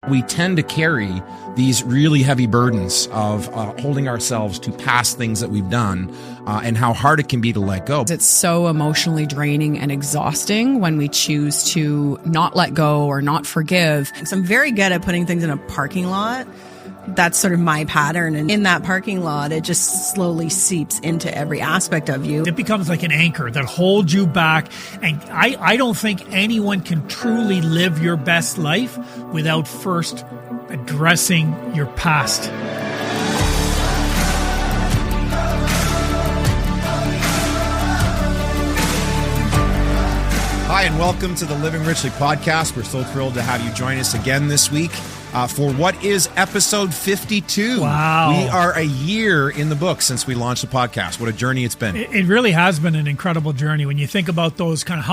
We tend to carry these really heavy burdens of holding ourselves to past things that we've done and how hard it can be to let go. It's so emotionally draining and exhausting when we choose to not let go or not forgive. So I'm very good at putting things in a parking lot. That's sort of my pattern. And in that parking lot, it just slowly seeps into every aspect of you. It becomes like an anchor that holds you back. And I don't think anyone can truly live your best life without first addressing your past. Hi, and welcome to the Living Richly podcast. We're so thrilled to have you join us again this week for what is episode 52. Wow. We are a year in the book since we launched the podcast. What a journey it's been. It really has been an incredible journey. When you think about those kind of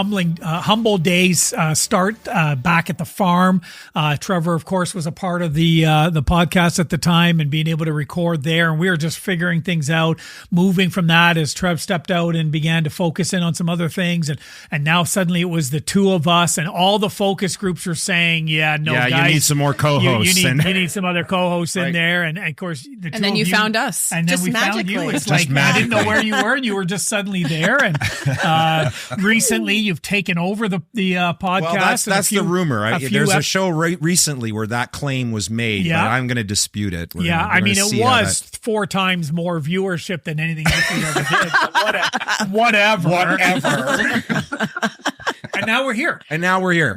humble days, start back at the farm. Trevor, of course, was a part of the podcast at the time and being able to record there. And we were just figuring things out, moving from that as Trev stepped out and began to focus in on some other things. And now suddenly it was the two of us, and all the focus groups were saying, guys, you need some more co-hosts. You need some other co-hosts in there. And of course, the two and then of you found us. And then just we magically. found you. It's Just like, I didn't know where you were, and you were just suddenly there. And recently you've taken over the podcast. Well, that's the rumor. There's a show recently where that claim was made, but I'm going to dispute it. We're it was 4 times more viewership than anything else we ever did. But whatever. And now we're here.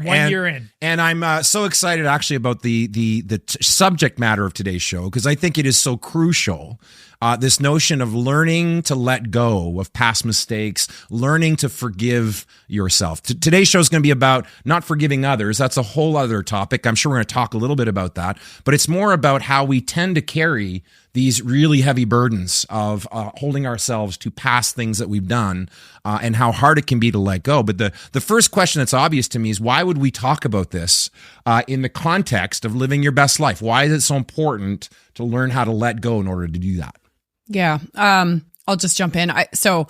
1 year in. And I'm so excited actually about the subject matter of today's show, because I think it is so crucial. This notion of learning to let go of past mistakes, learning to forgive yourself. Today's show is going to be about not forgiving others. That's a whole other topic. I'm sure we're going to talk a little bit about that, but it's more about how we tend to carry these really heavy burdens of holding ourselves to past things that we've done and how hard it can be to let go. But the first question that's obvious to me is, why would we talk about this in the context of living your best life? Why is it so important to learn how to let go in order to do that? Yeah. I'll just jump in. So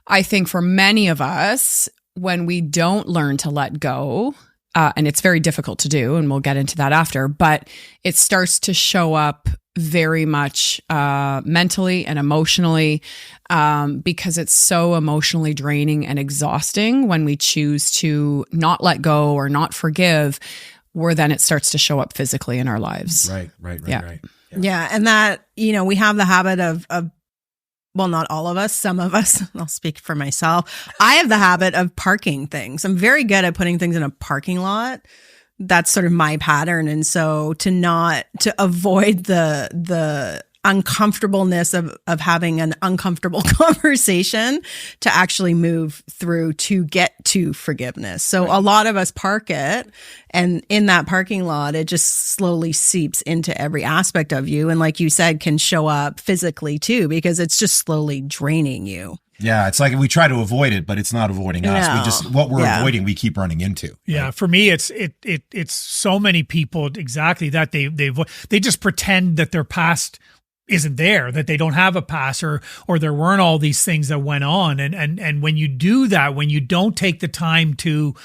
I think for many of us, when we don't learn to let go, and it's very difficult to do, and we'll get into that after, but it starts to show up very much mentally and emotionally because it's so emotionally draining and exhausting when we choose to not let go or not forgive, where then it starts to show up physically in our lives. Right. Yeah. And that, we have the habit of, well, not all of us, some of us, I'll speak for myself. I have the habit of parking things. I'm very good at putting things in a parking lot. That's sort of my pattern. And so to avoid the uncomfortableness of having an uncomfortable conversation, to actually move through to get to forgiveness. So a lot of us park it, and in that parking lot, it just slowly seeps into every aspect of you. And like you said, can show up physically too, because it's just slowly draining you. Yeah, it's like we try to avoid it, but it's not avoiding us. What we're avoiding, we keep running into. Yeah, right? For me, it's so many people exactly that they just pretend that their past isn't there, that they don't have a past, or there weren't all these things that went on. And when you do that, when you don't take the time to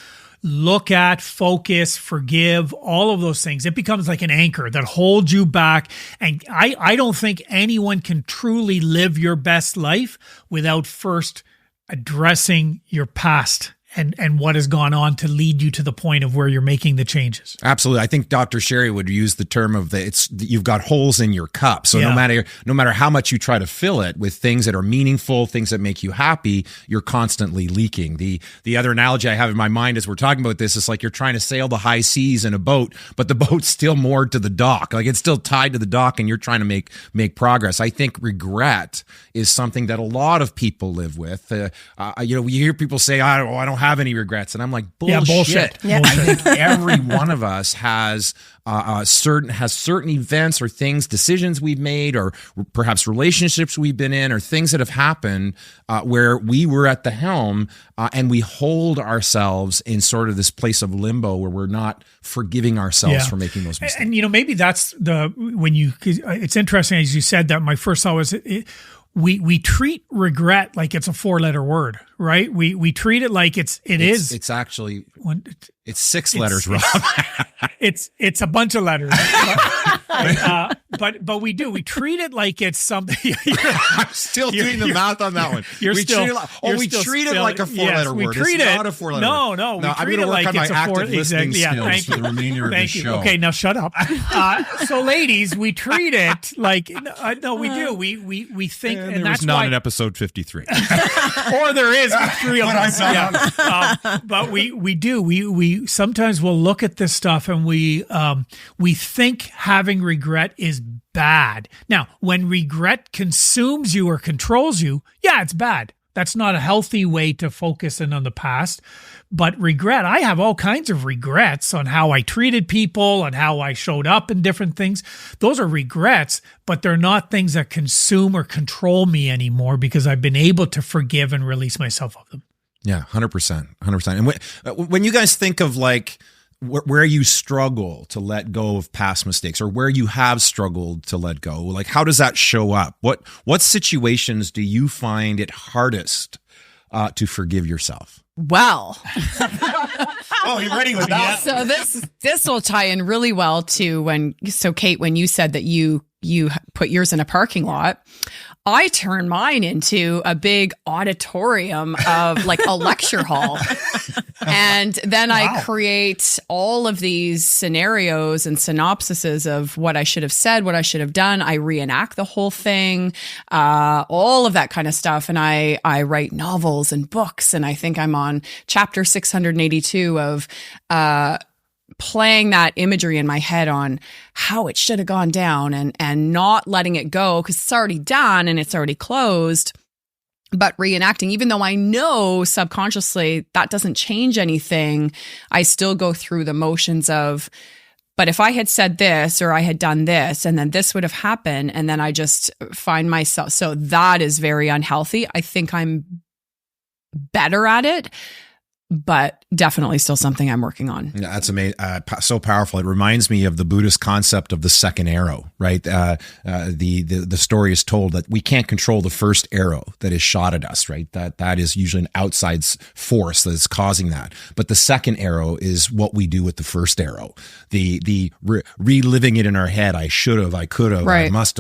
look at, focus, forgive, all of those things, it becomes like an anchor that holds you back. And I don't think anyone can truly live your best life without first addressing your past and what has gone on to lead you to the point of where you're making the changes. Absolutely. I think Dr. Sherry would use the term of you've got holes in your cup. So no matter how much you try to fill it with things that are meaningful, things that make you happy, you're constantly leaking. The other analogy I have in my mind as we're talking about this is like you're trying to sail the high seas in a boat, but the boat's still moored to the dock. Like it's still tied to the dock and you're trying to make progress. I think regret is something that a lot of people live with. We hear people say, I don't have any regrets. And I'm like, bullshit. Yeah. I think every one of us has certain events or things, decisions we've made, or perhaps relationships we've been in, or things that have happened where we were at the helm and we hold ourselves in sort of this place of limbo where we're not forgiving ourselves for making those mistakes. And maybe that's it's interesting as you said that. My first thought was we treat regret like it's a 4-letter word. right? We treat it like it's actually one, it's 6 letters, Rob. it's a bunch of letters. But we treat it like it's something. I'm still doing the math on that one. We treat it like a 4-letter word. It's not a 4-letter word. No. I'm going to work on my active listening skills for the remainder of the show. Okay, now shut up. So, ladies, we treat it like we do. We think, and there that's was not why an episode 53, or there is 3 of them. But we do. We sometimes will look at this stuff and we think having regret is bad. Now, when regret consumes you or controls you, yeah, it's bad. That's not a healthy way to focus in on the past. But regret, I have all kinds of regrets on how I treated people and how I showed up in different things. Those are regrets, but they're not things that consume or control me anymore because I've been able to forgive and release myself of them. Yeah, 100%. And when you guys think of like where you struggle to let go of past mistakes or where you have struggled to let go, like how does that show up? What situations do you find it hardest to forgive yourself? Well, oh, you're ready with that. So this will tie in really well to Kate, when you said that you put yours in a parking lot, I turn mine into a big auditorium of like a lecture hall. And then I create all of these scenarios and synopsises of what I should have said, what I should have done. I reenact the whole thing, all of that kind of stuff. And I write novels and books. And I think I'm on chapter 682 of, playing that imagery in my head on how it should have gone down and not letting it go because it's already done and it's already closed, but reenacting, even though I know subconsciously that doesn't change anything, I still go through the motions of, but if I had said this or I had done this and then this would have happened, and then I just find myself, so that is very unhealthy. I think I'm better at it, but definitely still something I'm working on. Yeah, that's amazing. So powerful. It reminds me of the Buddhist concept of the second arrow, right? The story is told that we can't control the first arrow that is shot at us, right? That is usually an outside force that is causing that. But the second arrow is what we do with the first arrow. The reliving it in our head. I should have, I could have, right. I must,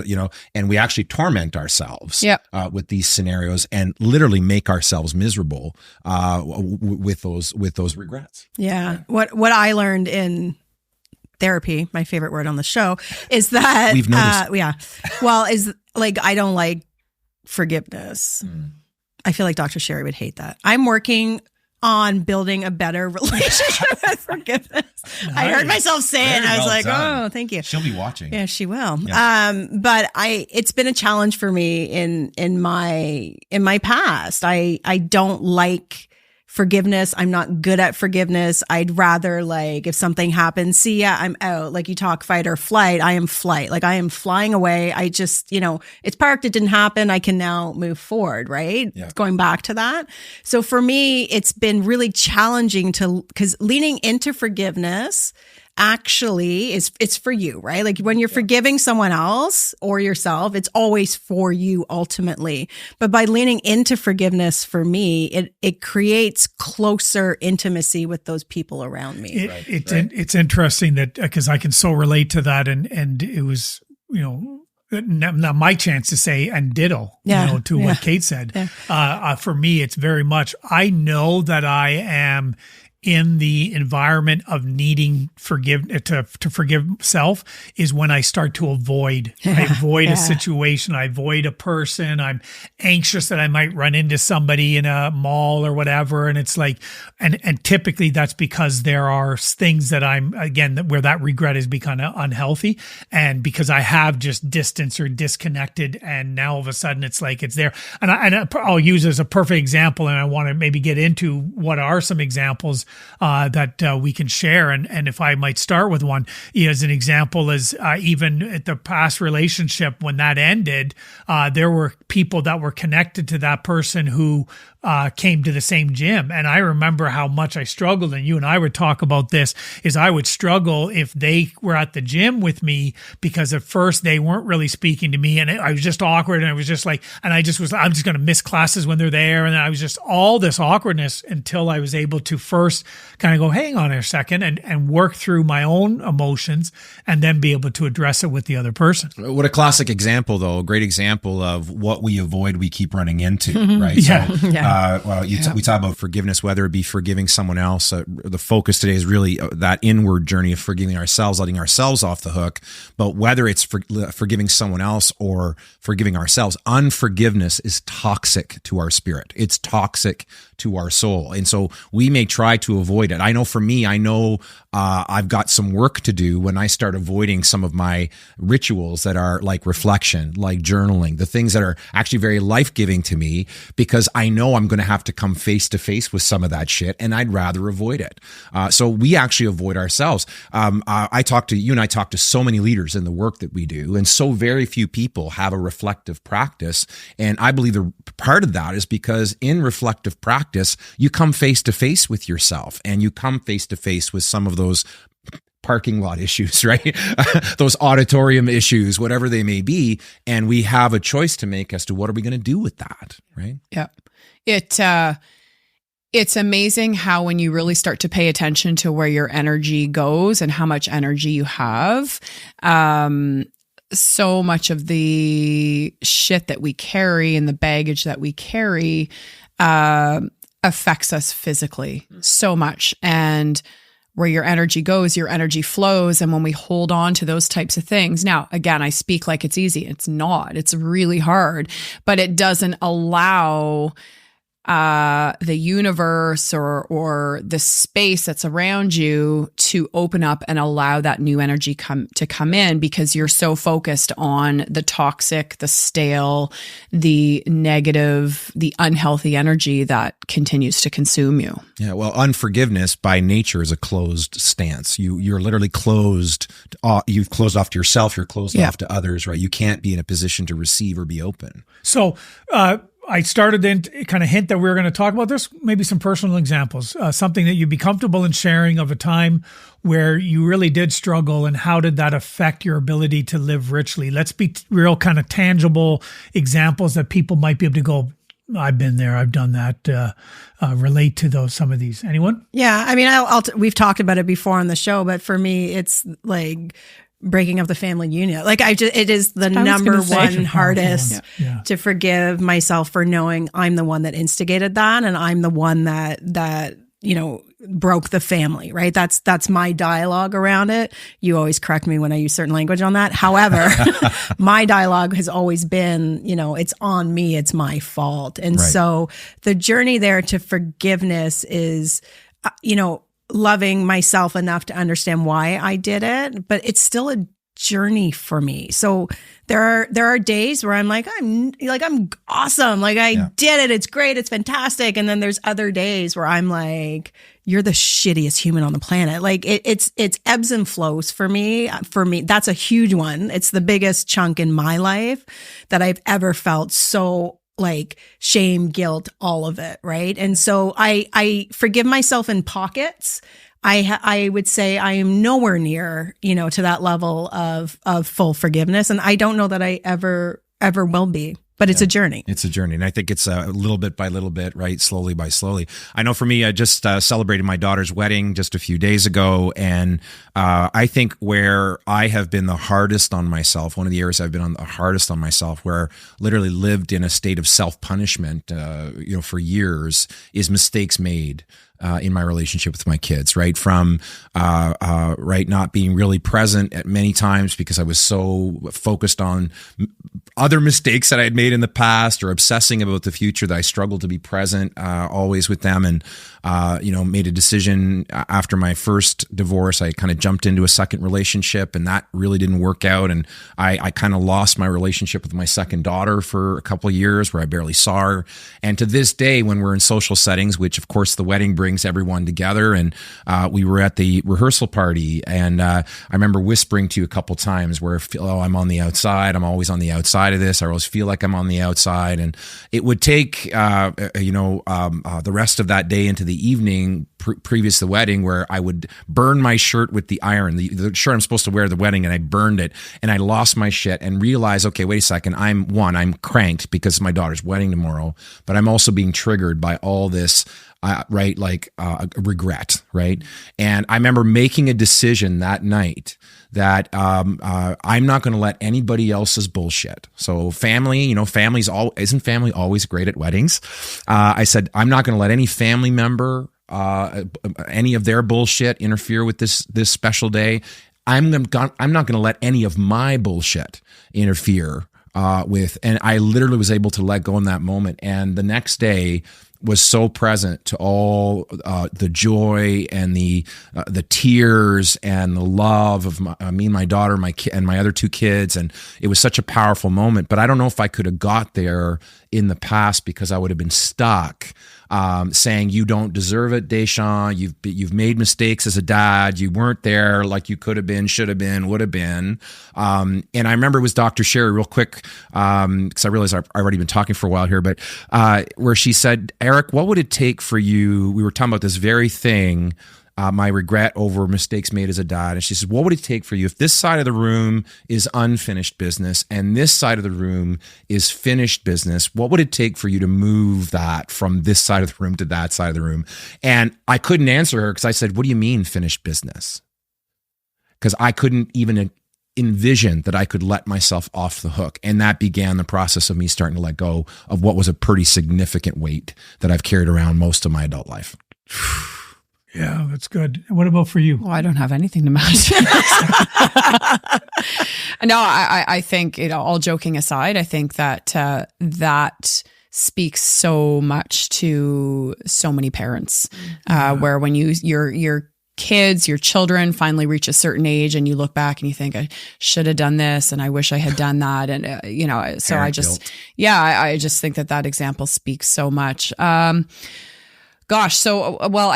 and we actually torment ourselves with these scenarios and literally make ourselves miserable with those regrets. Yeah. What I learned in therapy, my favorite word on the show, is that we've noticed. Is like I don't like forgiveness. I feel like Dr. Sherry would hate that. I'm working on building a better relationship with forgiveness. Nice. I heard myself say it and I was like, done. Oh, thank you. She'll be watching. Yeah, she will. Yeah. But it's been a challenge for me in my past. I don't like forgiveness. I'm not good at forgiveness. I'd rather, like, if something happens, see ya, I'm out. Like, you talk fight or flight. I am flight. Like, I am flying away. I just, it's parked. It didn't happen. I can now move forward, right? Yeah. Going back to that. So for me, it's been really challenging because leaning into forgiveness actually it's for you, right? Like when you're forgiving someone else or yourself, it's always for you ultimately. But by leaning into forgiveness, for me, it creates closer intimacy with those people around me. It's interesting that because I can so relate to that, and it was not my chance to say and ditto to what Kate said. Yeah. For me, it's very much I know that I am in the environment of needing to forgive self is when I start to avoid. I avoid a situation. I avoid a person. I'm anxious that I might run into somebody in a mall or whatever. And it's like, and typically that's because there are things that where that regret has become unhealthy. And because I have just distanced or disconnected, and now all of a sudden it's like it's there. And I'll use as a perfect example, and I want to maybe get into what are some examples that we can share. And if I might start with one, as an example, is even at the past relationship, when that ended, there were people that were connected to that person who came to the same gym. And I remember how much I struggled, and you and I would talk about this, is I would struggle if they were at the gym with me, because at first they weren't really speaking to me, and I was just awkward, and I was just like, I'm just going to miss classes when they're there. And I was just all this awkwardness until I was able to first kind of go, hang on a second, and work through my own emotions, and then be able to address it with the other person. What a classic example, though, a great example of what we avoid, we keep running into, right? Yeah. So, we talk about forgiveness, whether it be forgiving someone else. The focus today is really that inward journey of forgiving ourselves, letting ourselves off the hook. But whether it's forgiving someone else or forgiving ourselves, unforgiveness is toxic to our spirit. It's toxic to our soul. And so we may try to avoid it. I know for me, I've got some work to do when I start avoiding some of my rituals that are like reflection, like journaling, the things that are actually very life-giving to me, because I know I'm going to have to come face to face with some of that shit, and I'd rather avoid it. So we actually avoid ourselves. You and I talk to so many leaders in the work that we do, and so very few people have a reflective practice. And I believe the part of that is because in reflective practice, you come face to face with yourself, and you come face to face with some of those parking lot issues, right? Those auditorium issues, whatever they may be. And we have a choice to make as to what are we going to do with that, right? Yeah. It's amazing how when you really start to pay attention to where your energy goes and how much energy you have, so much of the shit that we carry and the baggage that we carry affects us physically so much. And where your energy goes, your energy flows. And when we hold on to those types of things, now, again, I speak like it's easy. It's not. It's really hard, but it doesn't allow the universe or the space that's around you to open up and allow that new energy to come in, because you're so focused on the toxic, the stale, the negative, the unhealthy energy that continues to consume you. Yeah, well, unforgiveness by nature is a closed stance. You're literally closed. You've closed off to yourself. You're closed off to others, right? You can't be in a position to receive or be open. So, I started then to kind of hint that we were going to talk about this, maybe some personal examples, something that you'd be comfortable in sharing of a time where you really did struggle, and how did that affect your ability to live richly? Let's be real kind of tangible examples that people might be able to go, I've been there, I've done that, relate to some of these. Anyone? Yeah. I mean, we've talked about it before on the show, but for me, it's like breaking up the family unit. Like it is the number one hardest to forgive myself for knowing I'm the one that instigated that, and I'm the one that broke the family, right? That's my dialogue around it. You always correct me when I use certain language on that. However, my dialogue has always been, it's on me, it's my fault. And so the journey there to forgiveness is, loving myself enough to understand why I did it, but it's still a journey for me. So there are days where I'm awesome. Like I did it. It's great. It's fantastic. And then there's other days where I'm like, you're the shittiest human on the planet. Like it's ebbs and flows for me. For me, that's a huge one. It's the biggest chunk in my life that I've ever felt so like shame, guilt, all of it. Right. And so I forgive myself in pockets. I would say I am nowhere near, to that level of full forgiveness. And I don't know that I ever will be. But it's a journey. It's a journey. And I think it's a little bit by little bit, right? Slowly by slowly. I know for me, I just celebrated my daughter's wedding just a few days ago. And I think where I have been the hardest on myself, one of the areas I've been the hardest on myself, where literally lived in a state of self-punishment, for years, is mistakes made in my relationship with my kids, right? From, not being really present at many times because I was so focused on other mistakes that I had made in the past, or obsessing about the future, that I struggled to be present always with them. And, made a decision after my first divorce. I kind of jumped into a second relationship, and that really didn't work out. And I kind of lost my relationship with my second daughter for a couple of years, where I barely saw her. And to this day, when we're in social settings, which of course the wedding brings everyone together, and we were at the rehearsal party, and I remember whispering to you a couple times where, I'm on the outside. I'm always on the outside. inside of this. I always feel like I'm on the outside. And it would take, the rest of that day into the evening previous to the wedding, where I would burn my shirt with the iron, the shirt I'm supposed to wear at the wedding, and I burned it, and I lost my shit and realized, okay, wait a second, I'm cranked because my daughter's wedding tomorrow, but I'm also being triggered by all this, regret, right? And I remember making a decision that night that I'm not going to let anybody else's bullshit. So family, isn't family always great at weddings? I said, I'm not going to let any family member, any of their bullshit interfere with this special day. I'm not going to let any of my bullshit interfere with. And I literally was able to let go in that moment. And the next day was so present to all the joy and the tears and the love of me and my daughter, and my other two kids, and it was such a powerful moment. But I don't know if I could have got there in the past, because I would have been stuck saying, "You don't deserve it, Deschamps. You've made mistakes as a dad. You weren't there like you could have been, should have been, would have been." And I remember it was Dr. Sherry, real quick, because I realized I've already been talking for a while here, but where she said, "Eric, what would it take for you?" We were talking about this very thing, my regret over mistakes made as a dad. And she says, "What would it take for you if this side of the room is unfinished business and this side of the room is finished business? What would it take for you to move that from this side of the room to that side of the room?" And I couldn't answer her, because I said, "What do you mean finished business?" Because I couldn't even envision that I could let myself off the hook. And that began the process of me starting to let go of what was a pretty significant weight that I've carried around most of my adult life. Yeah, that's good. What about for you? Well, I don't have anything to match. No, I think, all joking aside, I think that that speaks so much to so many parents, where when your kids, your children finally reach a certain age, and you look back and you think, I should have done this, and I wish I had done that. And, so I just think that example speaks so much. I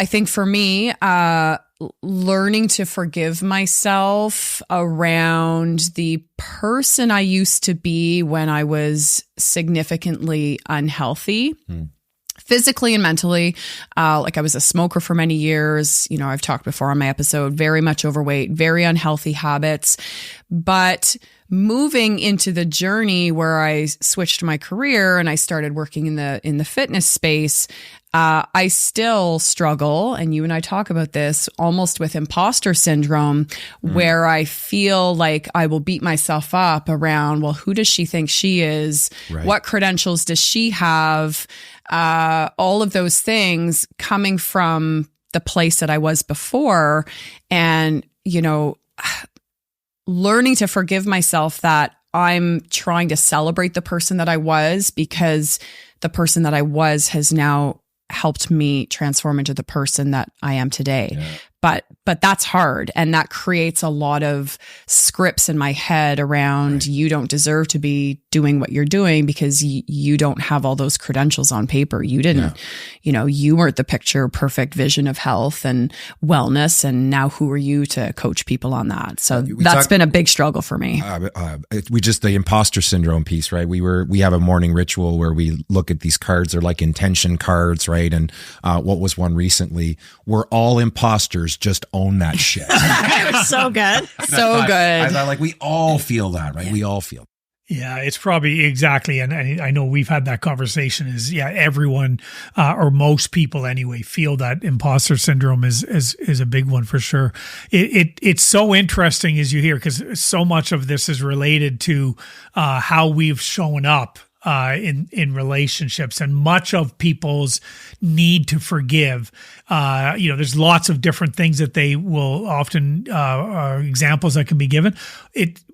think for me, learning to forgive myself around the person I used to be when I was significantly unhealthy. Physically and mentally, like I was a smoker for many years. I've talked before on my episode, very much overweight, very unhealthy habits. But moving into the journey where I switched my career and I started working in the fitness space, I still struggle, and you and I talk about this, almost with imposter syndrome, where I feel like I will beat myself up around, well, who does she think she is? Right. What credentials does she have? All of those things coming from the place that I was before. And, learning to forgive myself that I'm trying to celebrate the person that I was, because the person that I was has now helped me transform into the person that I am today. Yeah. But that's hard. And that creates a lot of scripts in my head around, right, you don't deserve to be doing what you're doing because you don't have all those credentials on paper. You didn't, you weren't the picture perfect vision of health and wellness. And now who are you to coach people on that? So that's been a big struggle for me. The imposter syndrome piece, right? We have a morning ritual where we look at these cards. They're like intention cards, right? And what was one recently? We're all imposters. Just own that shit. It was so good. So good. I thought, like, we all feel that, right? Yeah. We all feel. Yeah, it's probably exactly. And I know we've had that conversation everyone or most people anyway feel that imposter syndrome is a big one for sure. It's so interesting as you hear, because so much of this is related to how we've shown up in relationships, and much of people's need to forgive. There's lots of different things that they will often examples that can be given.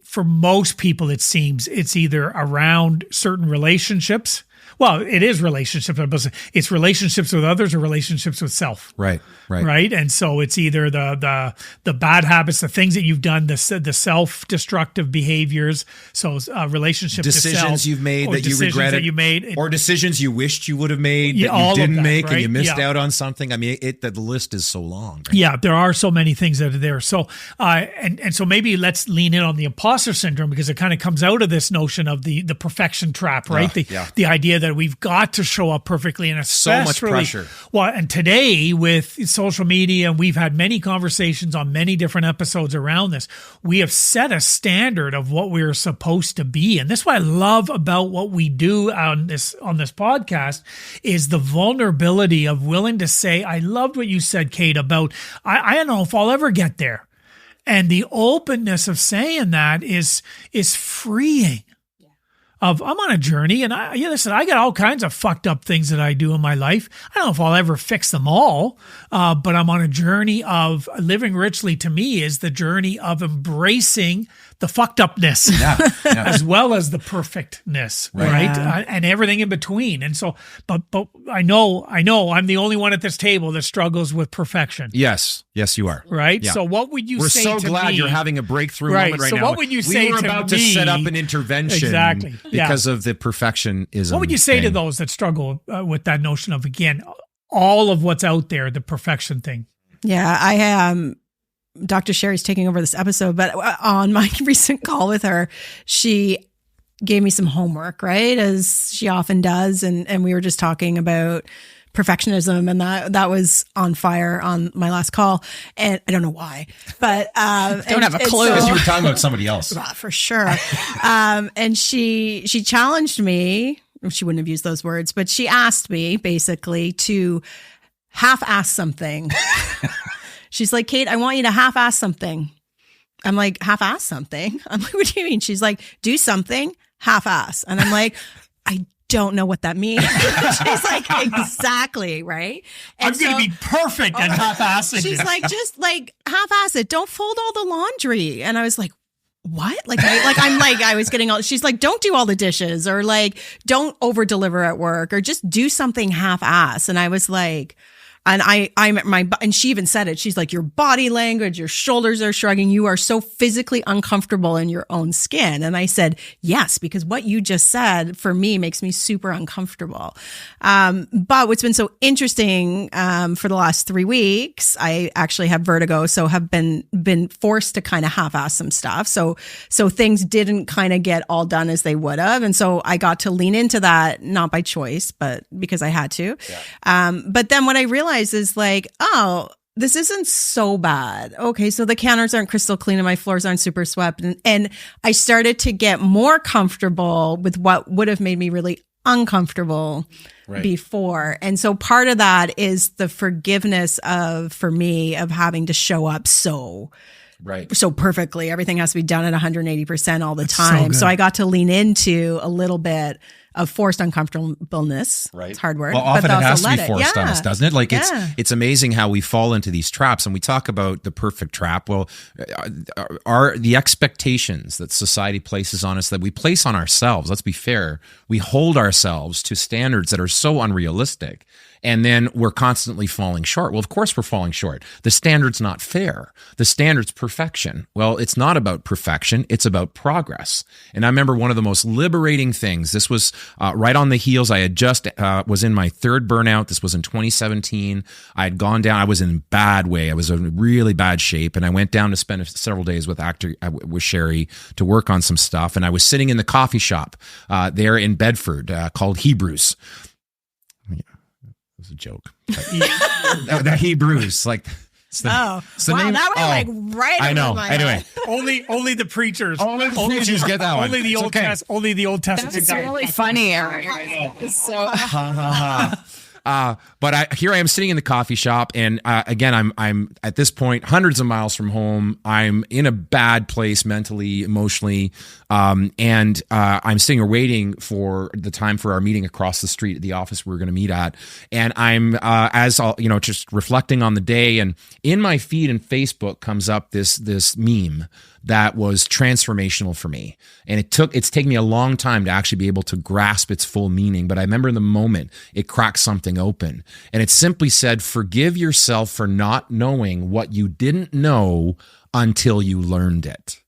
For most people, it seems it's either around certain relationships Well, it is relationships, but it's relationships with others or relationships with self. Right. Right. And so it's either the bad habits, the things that you've done, the self-destructive behaviors. So relationship decisions to self, you've made that you regretted, that you made, or decisions you wished you would have made that all you of didn't that, make, right? and you missed out on something. I mean, the list is so long. Right? Yeah, there are so many things that are there. So, and so maybe let's lean in on the imposter syndrome, because it kind of comes out of this notion of the perfection trap, right? The idea that we've got to show up perfectly, and so much pressure. Well, and today with social media, and we've had many conversations on many different episodes around this, we have set a standard of what we're supposed to be. And this is what I love about what we do on this podcast is the vulnerability of willing to say, I loved what you said, Kate, about I don't know if I'll ever get there. And the openness of saying that is freeing. I'm on a journey, and listen, I got all kinds of fucked up things that I do in my life. I don't know if I'll ever fix them all, but I'm on a journey of living richly. To me, is the journey of embracing the fucked upness, as well as the perfectness, right? And everything in between. And so, but I know I'm the only one at this table that struggles with perfection. Yes, you are. Right. Yeah. So what would you We're say to me? We're so glad you're having a breakthrough moment right now. So what would you say to me? We were about to set up an intervention because of the perfectionism. What would you say to those that struggle with that notion of, again, all of what's out there, the perfection thing? Yeah, I am. Dr. Sherry's taking over this episode, but on my recent call with her, she gave me some homework, right? As she often does. And we were just talking about perfectionism, and that was on fire on my last call. And I don't know why, but don't have a clue. Because you were talking about somebody else. For sure. And she challenged me. She wouldn't have used those words, but she asked me basically to half-ass something. She's like, Kate, I want you to half-ass something. I'm like, half-ass something? I'm like, what do you mean? She's like, do something half-ass. And I'm like, I don't know what that means. She's like, exactly, right? And I'm going to be perfect at half-assing. She's like, just like half-ass it. Don't fold all the laundry. And I was like, what? I was getting all, she's like, don't do all the dishes, or like, don't over deliver at work, or just do something half-ass. And I was like, and and she even said it. She's like, your body language, your shoulders are shrugging. You are so physically uncomfortable in your own skin. And I said, yes, because what you just said for me makes me super uncomfortable. But what's been so interesting, for the last 3 weeks, I actually have vertigo. So have been forced to kind of half-ass some stuff. So things didn't kind of get all done as they would have. And so I got to lean into that, not by choice, but because I had to. Yeah. But then what I realized is like, oh, this isn't so bad. Okay, so the counters aren't crystal clean and my floors aren't super swept. And I started to get more comfortable with what would have made me really uncomfortable before. And so part of that is the forgiveness for me, of having to show up so perfectly. Everything has to be done at 180% all the time. So I got to lean into a little bit of forced uncomfortableness. Right. It's hard word. Well, often but it has to be forced on us, doesn't it? Like it's amazing how we fall into these traps, and we talk about the perfect trap. Well, are the expectations that society places on us, that we place on ourselves, let's be fair, we hold ourselves to standards that are so unrealistic. And then we're constantly falling short. Well, of course we're falling short. The standard's not fair. The standard's perfection. Well, it's not about perfection. It's about progress. And I remember one of the most liberating things, this was right on the heels. I had just was in my third burnout. This was in 2017. I had gone down. I was in a bad way. I was in really bad shape. And I went down to spend several days with Sherry to work on some stuff. And I was sitting in the coffee shop there in Bedford called Hebrews. It was a joke. The Hebrews, like. Now we're like right. I know. Anyway, only the preachers. Only the preachers get that one. Only the Old Testament. Only the Old Testament. That's really funny, Eric. So. But here I am sitting in the coffee shop, and again, I'm at this point hundreds of miles from home. I'm in a bad place mentally, emotionally, and I'm sitting here waiting for the time for our meeting across the street at the office we're going to meet at. And I'm just reflecting on the day, and in my feed in Facebook comes up this meme that was transformational for me. And it's taken me a long time to actually be able to grasp its full meaning. But I remember in the moment it cracked something open. And it simply said, forgive yourself for not knowing what you didn't know until you learned it.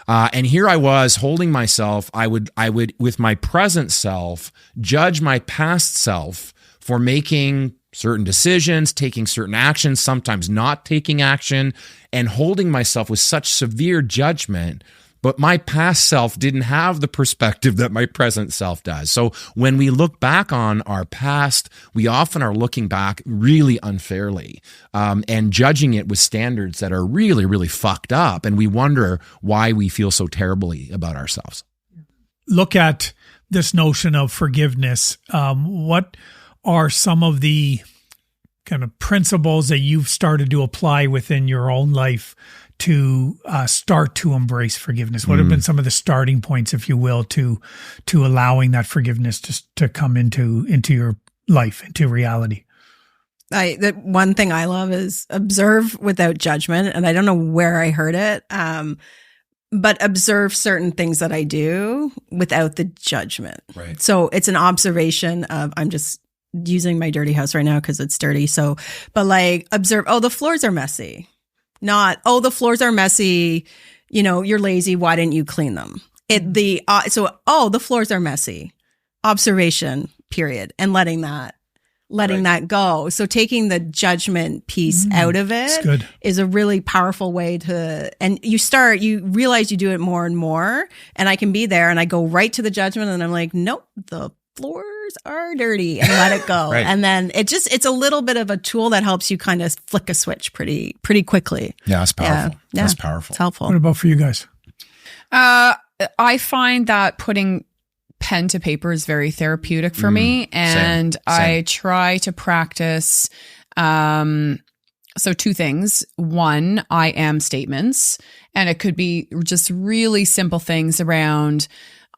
And here I was holding myself. I would, with my present self, judge my past self for making certain decisions, taking certain actions, sometimes not taking action, and holding myself with such severe judgment. But my past self didn't have the perspective that my present self does. So when we look back on our past, we often are looking back really unfairly and judging it with standards that are really, really fucked up. And we wonder why we feel so terribly about ourselves. Look at this notion of forgiveness. What are some of the kind of principles that you've started to apply within your own life to start to embrace forgiveness? What have been some of the starting points, if you will, to allowing that forgiveness to come into your life, into reality? The one thing I love is observe without judgment. And I don't know where I heard it, but observe certain things that I do without the judgment. Right. So it's an observation of, I'm just using my dirty house right now because it's dirty. So, but like observe, oh, the floors are messy. Not, oh, the floors are messy. You're lazy. Why didn't you clean them? The floors are messy. Observation, period. And letting that go. So taking the judgment piece out of it is a really powerful way and you realize you do it more and more, and I can be there and I go right to the judgment and I'm like, nope, the floors are dirty, and let it go. Right. And then it's a little bit of a tool that helps you kind of flick a switch pretty quickly. Yeah, it's powerful. Yeah. That's powerful. It's helpful. What about for you guys? I find that putting pen to paper is very therapeutic for me. And Same. I try to practice. So two things. One, I am statements, and it could be just really simple things around,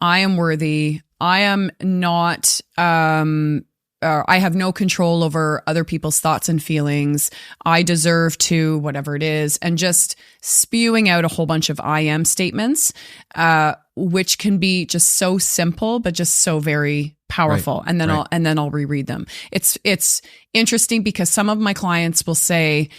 I am worthy. I am not, I have no control over other people's thoughts and feelings. I deserve to, whatever it is, and just spewing out a whole bunch of I am statements, which can be just so simple, but just so very powerful. Right. And then I'll reread them. It's interesting because some of my clients will say,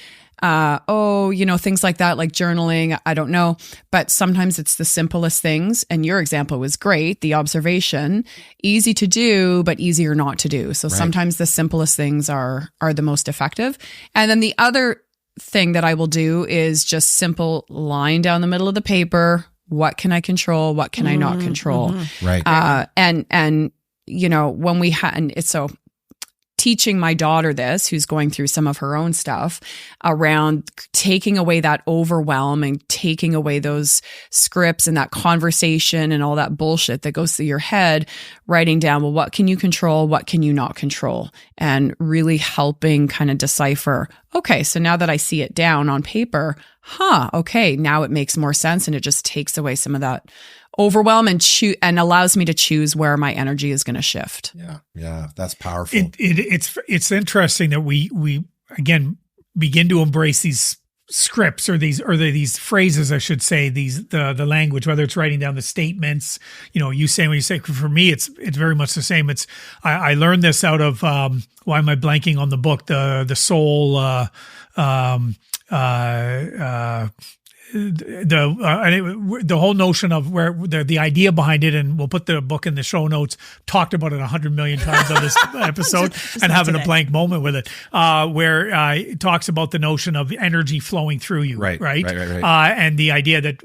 things like that, like journaling, I don't know. But sometimes it's the simplest things. And your example was great. The observation, easy to do, but easier not to do. So sometimes the simplest things are the most effective. And then the other thing that I will do is just simple line down the middle of the paper. What can I control? What can I not control? Right. And when we had, and it's so, teaching my daughter this, who's going through some of her own stuff around taking away that overwhelm and taking away those scripts and that conversation and all that bullshit that goes through your head, writing down, well, what can you control? What can you not control? And really helping kind of decipher, okay, so now that I see it down on paper, okay, now it makes more sense. And it just takes away some of that overwhelm and allows me to choose where my energy is going to shift. Yeah, that's powerful. It's interesting that we again begin to embrace these scripts or these phrases, I should say, the language, whether it's writing down the statements, when you say, for me, it's very much the same. I learned this out of, why am I blanking on the book? The soul, the whole notion of where the idea behind it, and we'll put the book in the show notes, talked about it 100 million times on this episode, and having a blank moment with it, where it talks about the notion of energy flowing through you, right? And the idea that,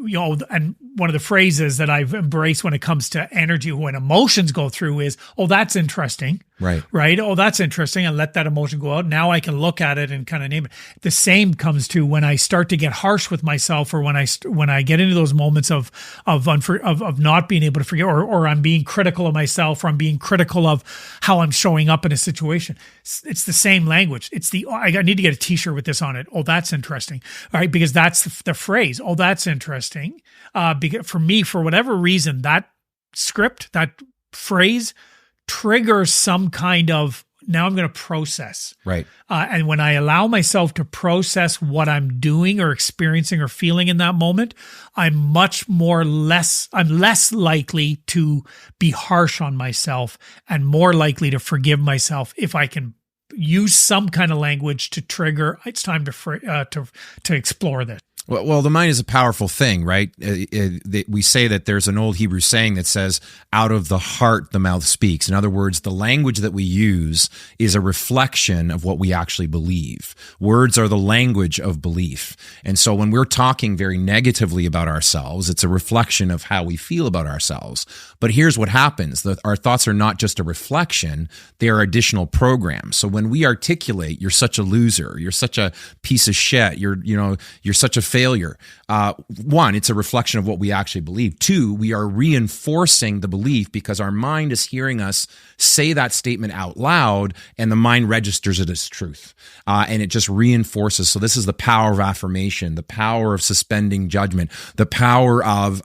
and one of the phrases that I've embraced when it comes to energy, when emotions go through is, oh, that's interesting. Right. Oh, that's interesting. And let that emotion go out. Now I can look at it and kind of name it. The same comes to when I start to get harsh with myself, or when I get into those moments of not being able to forget, or I'm being critical of myself, or I'm being critical of how I'm showing up in a situation. It's the same language. I need to get a t-shirt with this on it. Oh, that's interesting. All right. Because that's the phrase. Oh, that's interesting. Because for me, for whatever reason, that script, that phrase triggers some kind of, now I'm going to process. Right. And when I allow myself to process what I'm doing or experiencing or feeling in that moment, I'm less likely to be harsh on myself, and more likely to forgive myself if I can use some kind of language to trigger, it's time to explore this. Well, the mind is a powerful thing, right? We say that there's an old Hebrew saying that says, out of the heart, the mouth speaks. In other words, the language that we use is a reflection of what we actually believe. Words are the language of belief. And so when we're talking very negatively about ourselves, it's a reflection of how we feel about ourselves. But here's what happens. Our thoughts are not just a reflection, they are additional programs. So when we articulate, you're such a loser, you're such a piece of shit, you're such a failure. One, it's a reflection of what we actually believe. Two, we are reinforcing the belief because our mind is hearing us say that statement out loud, and the mind registers it as truth. And it just reinforces. So this is the power of affirmation, the power of suspending judgment, the power of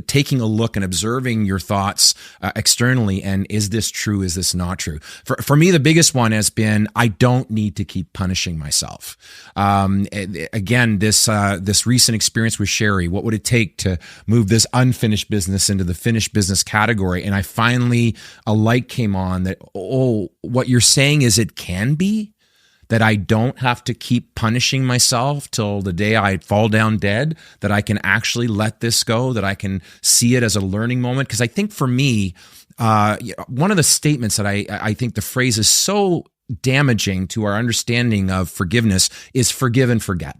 taking a look and observing your thoughts externally. And is this true? Is this not true? For me, the biggest one has been, I don't need to keep punishing myself. Again, this recent experience with Sherry, what would it take to move this unfinished business into the finished business category? And I finally, a light came on that, oh, what you're saying is it can be that I don't have to keep punishing myself till the day I fall down dead, that I can actually let this go, that I can see it as a learning moment. Because I think for me, one of the statements that I think the phrase is so damaging to our understanding of forgiveness is forgive and forget.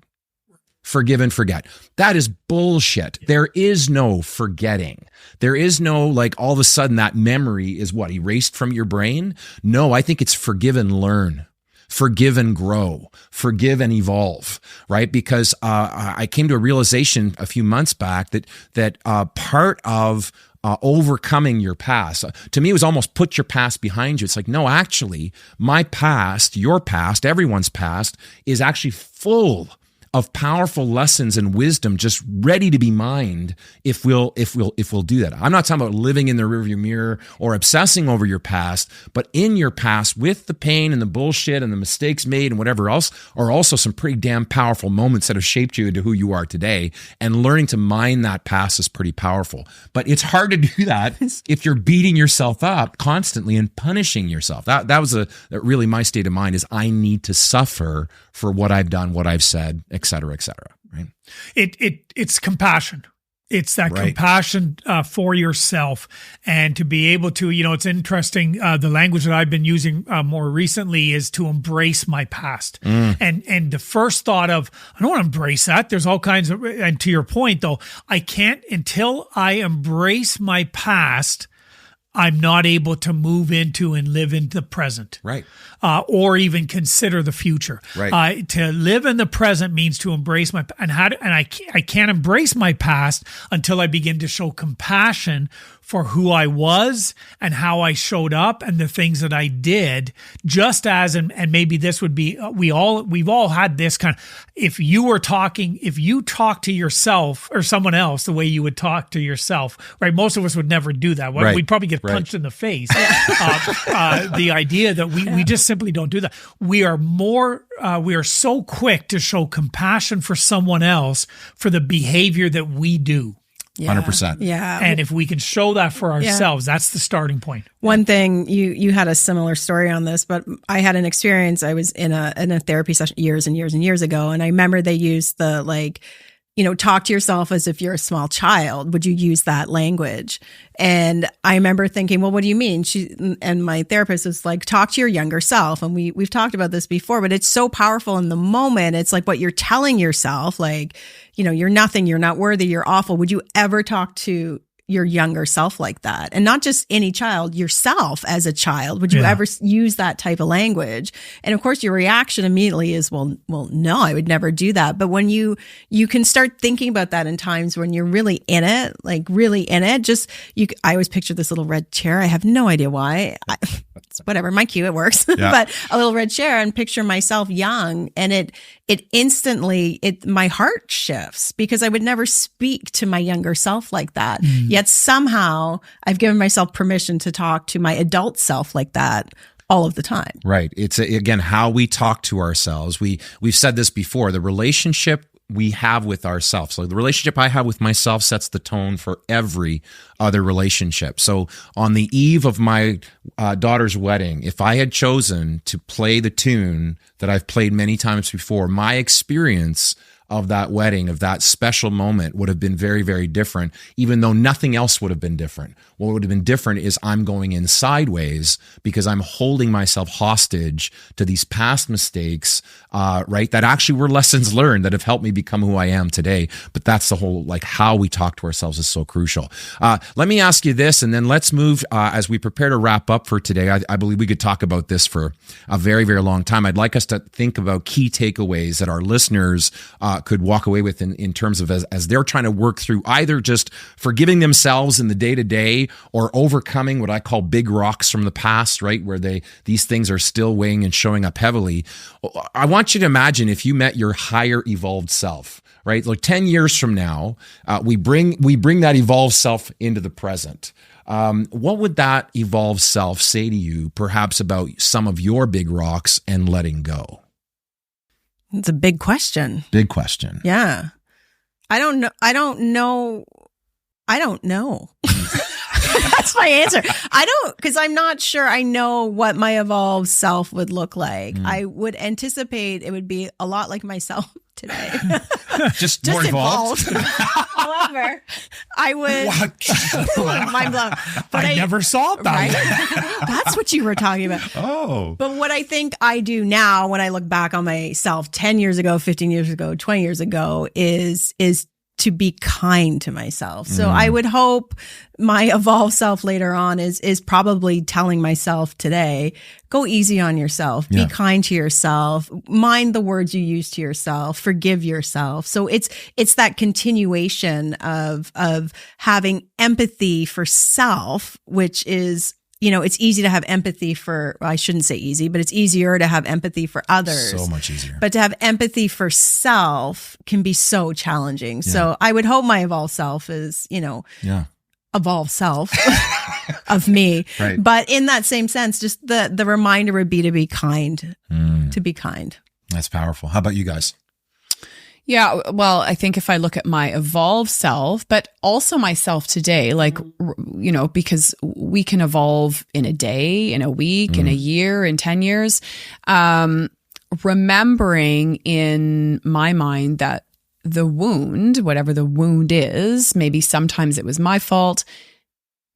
Forgive and forget. That is bullshit. There is no forgetting. There is no, like, all of a sudden that memory is what, erased from your brain? No, I think it's forgive and learn. Forgive and grow, forgive and evolve, right? Because I came to a realization a few months back that part of overcoming your past, to me, it was almost put your past behind you. It's like, no, actually, my past, your past, everyone's past is actually full of powerful lessons and wisdom just ready to be mined if we'll do that. I'm not talking about living in the rearview mirror or obsessing over your past, but in your past with the pain and the bullshit and the mistakes made and whatever else are also some pretty damn powerful moments that have shaped you into who you are today. And learning to mine that past is pretty powerful. But it's hard to do that if you're beating yourself up constantly and punishing yourself. That was really my state of mind, is I need to suffer for what I've done, what I've said, et cetera, right? It's compassion. It's that compassion for yourself, and to be able to, it's interesting. The language that I've been using more recently is to embrace my past. And the first thought of, I don't want to embrace that. There's all kinds of, and to your point though, I can't, until I embrace my past, I'm not able to move into and live in the present, right? Or even consider the future. Right. To live in the present means to embrace I can't embrace my past until I begin to show compassion for who I was and how I showed up and the things that I did. Just as, and maybe this would be, we've all had this kind of, if you talk to yourself or someone else the way you would talk to yourself, right? Most of us would never do that. Right. We'd probably get punched in the face. The idea that we just simply don't do that. We are so quick to show compassion for someone else for the behavior that we do. 100%. Yeah. And if we can show that for ourselves, that's the starting point. One thing, you had a similar story on this, but I had an experience. I was in a therapy session years and years and years ago. And I remember they used the, talk to yourself as if you're a small child. Would you use that language? And I remember thinking, well, what do you mean? And my therapist was like, talk to your younger self. And we've talked about this before, but it's so powerful in the moment. It's like what you're telling yourself, like, you're nothing, you're not worthy, you're awful. Would you ever talk to your younger self like that? And not just any child, yourself as a child. Would you ever use that type of language? And of course, your reaction immediately is, well, no, I would never do that. But when you can start thinking about that in times when you're really in it, I always picture this little red chair. I have no idea why. Whatever, my cue, it works. Yeah. But a little red chair, and picture myself young, and it instantly, my heart shifts, because I would never speak to my younger self like that. Yet somehow I've given myself permission to talk to my adult self like that all of the time. Right. It's again, how we talk to ourselves. We've said this before, the relationship we have with ourselves. So the relationship I have with myself sets the tone for every other relationship. So on the eve of my daughter's wedding, if I had chosen to play the tune that I've played many times before, my experience of that wedding, of that special moment, would have been very, very different, even though nothing else would have been different. What would have been different is I'm going in sideways because I'm holding myself hostage to these past mistakes, right? That actually were lessons learned that have helped me become who I am today. But that's the whole, like, how we talk to ourselves is so crucial. Let me ask you this, and then let's move, as we prepare to wrap up for today. I believe we could talk about this for a very, very long time. I'd like us to think about key takeaways that our listeners could walk away with in terms of as they're trying to work through either just forgiving themselves in the day-to-day, or overcoming what I call big rocks from the past, right? Where these things are still weighing and showing up heavily. I want you to imagine if you met your higher evolved self, right? Like 10 years from now, we bring that evolved self into the present. What would that evolved self say to you, perhaps about some of your big rocks and letting go? It's a big question. Big question. Yeah. I don't know. That's my answer. Because I'm not sure I know what my evolved self would look like. I would anticipate it would be a lot like myself today. Just more evolved. However, I would. Mind blown. But I never saw that. Right? That's what you were talking about. Oh. But what I think I do now, when I look back on myself 10 years ago, 15 years ago, 20 years ago, is to be kind to myself. So I would hope my evolved self later on is probably telling myself today, go easy on yourself, be kind to yourself, mind the words you use to yourself, forgive yourself. So it's that continuation of having empathy for self, which is, it's easy to have empathy for, well, I shouldn't say easy, but it's easier to have empathy for others. So much easier. But to have empathy for self can be so challenging. Yeah. So I would hope my evolved self is, evolved self of me. Right. But in that same sense, just the reminder would be to be kind, to be kind. That's powerful. How about you guys? Yeah, well, I think if I look at my evolved self, but also myself today, because we can evolve in a day, in a week, in a year, in 10 years, remembering in my mind that the wound, whatever the wound is, maybe sometimes it was my fault,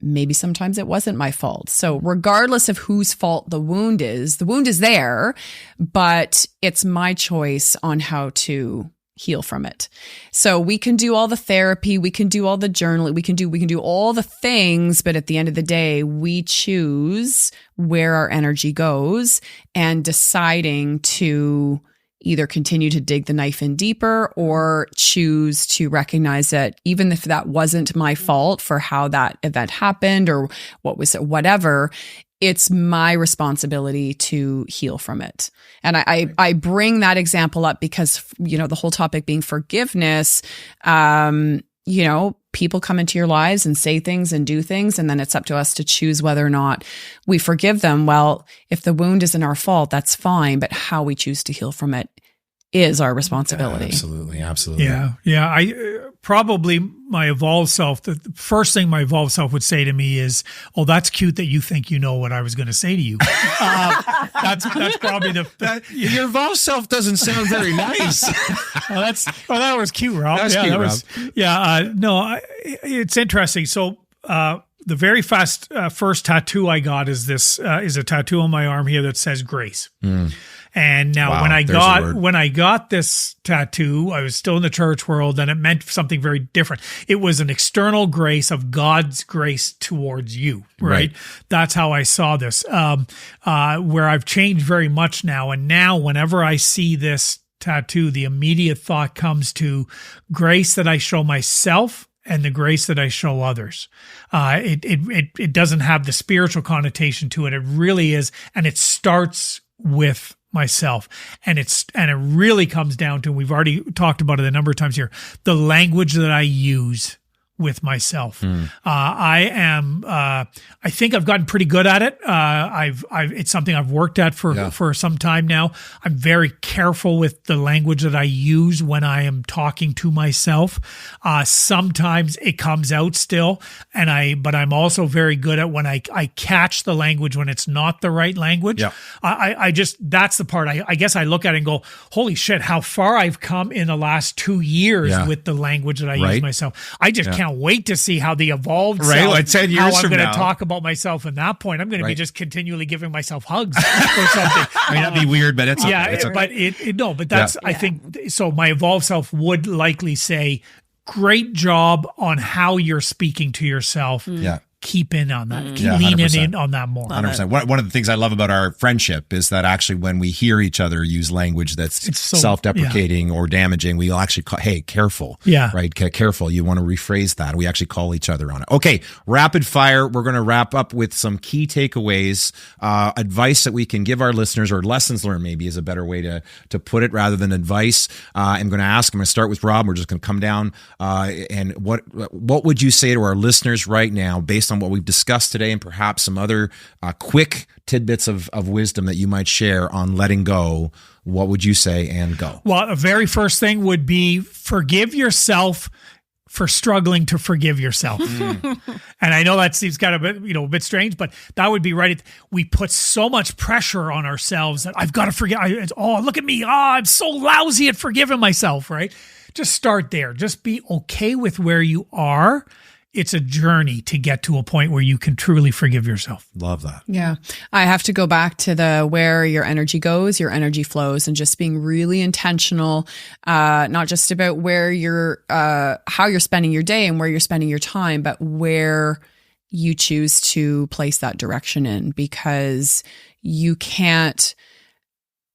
maybe sometimes it wasn't my fault. So regardless of whose fault the wound is there, but it's my choice on how to heal from it. So we can do all the therapy, we can do all the journaling, we can do all the things, but at the end of the day, we choose where our energy goes, and deciding to either continue to dig the knife in deeper or choose to recognize that even if that wasn't my fault for how that event happened or what was it, whatever, it's my responsibility to heal from it. And I bring that example up because, the whole topic being forgiveness, people come into your lives and say things and do things, and then it's up to us to choose whether or not we forgive them. Well, if the wound isn't our fault, that's fine, but how we choose to heal from it is our responsibility. Absolutely. Yeah. I probably my evolved self, the first thing my evolved self would say to me is, "Oh, that's cute that you think you know what I was going to say to you." That's probably your evolved self doesn't sound very nice. That was cute, Rob. It's interesting. So, the very first tattoo I got is a tattoo on my arm here that says grace. And now when I got this tattoo, I was still in the church world, and it meant something very different. It was an external grace of God's grace towards you, right? That's how I saw this, where I've changed very much now. And now whenever I see this tattoo, the immediate thought comes to grace that I show myself and the grace that I show others. It doesn't have the spiritual connotation to it. It really is. And it starts with myself. And it really comes down to, we've already talked about it a number of times here, the language that I use with myself. I think I've gotten pretty good at it. It's something I've worked at for some time now. I'm very careful with the language that I use when I am talking to myself. Sometimes it comes out still, but I'm also very good at when I catch the language when it's not the right language. Yeah. That's the part I guess I look at it and go, holy shit, how far I've come in the last 2 years with the language that I use myself. I just can't wait to see how the evolved self, like 10 years how I'm going to now. talk about myself at that point. I'm going to be just continually giving myself hugs or something. I mean, that'd be weird, but it's okay. It's okay. But that's, I think, so my evolved self would likely say, great job on how you're speaking to yourself. Yeah. Keep in on that. Keep leaning in on that more. 100%. One of the things I love about our friendship is that actually when we hear each other use language that's self-deprecating or damaging, we'll actually call, hey, careful. Yeah. Right? Careful. You want to rephrase that. We actually call each other on it. Okay. Rapid fire. We're going to wrap up with some key takeaways, advice that we can give our listeners, or lessons learned maybe is a better way to put it rather than advice. I'm going to start with Rob. We're just going to come down. And what would you say to our listeners right now based on what we've discussed today, and perhaps some other quick tidbits of wisdom that you might share on letting go? What would you say and go? Well, the very first thing would be forgive yourself for struggling to forgive yourself. And I know that seems kind of a bit strange, but that would be right. We put so much pressure on ourselves that I've got to forget. Look at me. I'm so lousy at forgiving myself, right? Just start there. Just be okay with where you are. It's a journey to get to a point where you can truly forgive yourself. Love that. Yeah. I have to go back to where your energy goes, your energy flows, and just being really intentional, not just about where how you're spending your day and where you're spending your time, but where you choose to place that direction in, because you can't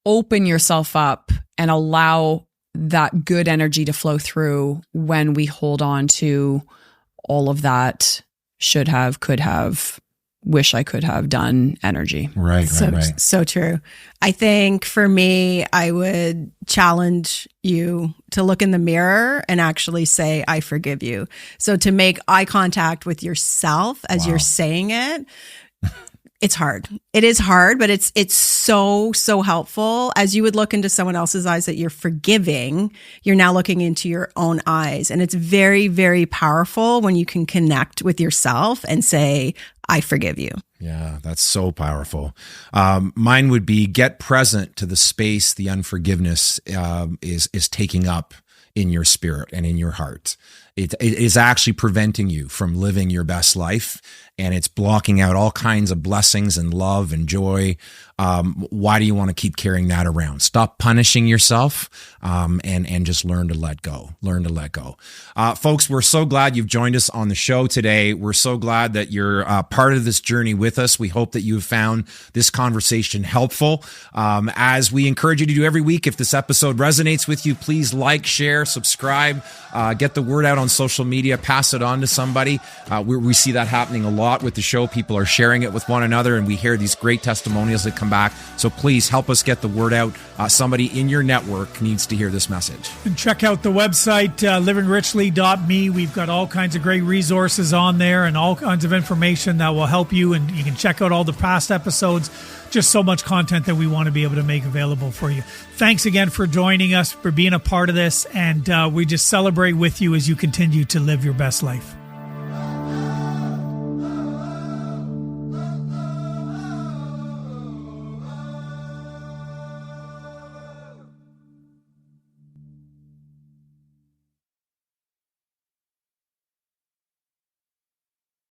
open yourself up and allow that good energy to flow through when we hold on to all of that should have, could have, wish I could have done energy. Right. So true. I think for me, I would challenge you to look in the mirror and actually say, I forgive you. So to make eye contact with yourself as you're saying it, it's hard. It is hard, but it's so helpful. As you would look into someone else's eyes that you're forgiving, you're now looking into your own eyes. And it's very, very powerful when you can connect with yourself and say, I forgive you. Yeah, that's so powerful. Mine would be get present to the space the unforgiveness is taking up in your spirit and in your heart. It is actually preventing you from living your best life, and it's blocking out all kinds of blessings and love and joy. Why do you want to keep carrying that around? Stop punishing yourself, and just learn to let go. Learn to let go. Folks, we're so glad you've joined us on the show today. We're so glad that you're part of this journey with us. We hope that you've found this conversation helpful. As we encourage you to do every week, if this episode resonates with you, please like, share, subscribe, get the word out on social media, pass it on to somebody. We see that happening a lot with the show. People are sharing it with one another, and we hear these great testimonials that come come back. So please help us get the word out. Somebody in your network needs to hear this message. And check out the website, livingrichlly.me. We've got all kinds of great resources on there and all kinds of information that will help you. And you can check out all the past episodes. Just so much content that we want to be able to make available for you. Thanks again for joining us, for being a part of this. And we just celebrate with you as you continue to live your best life.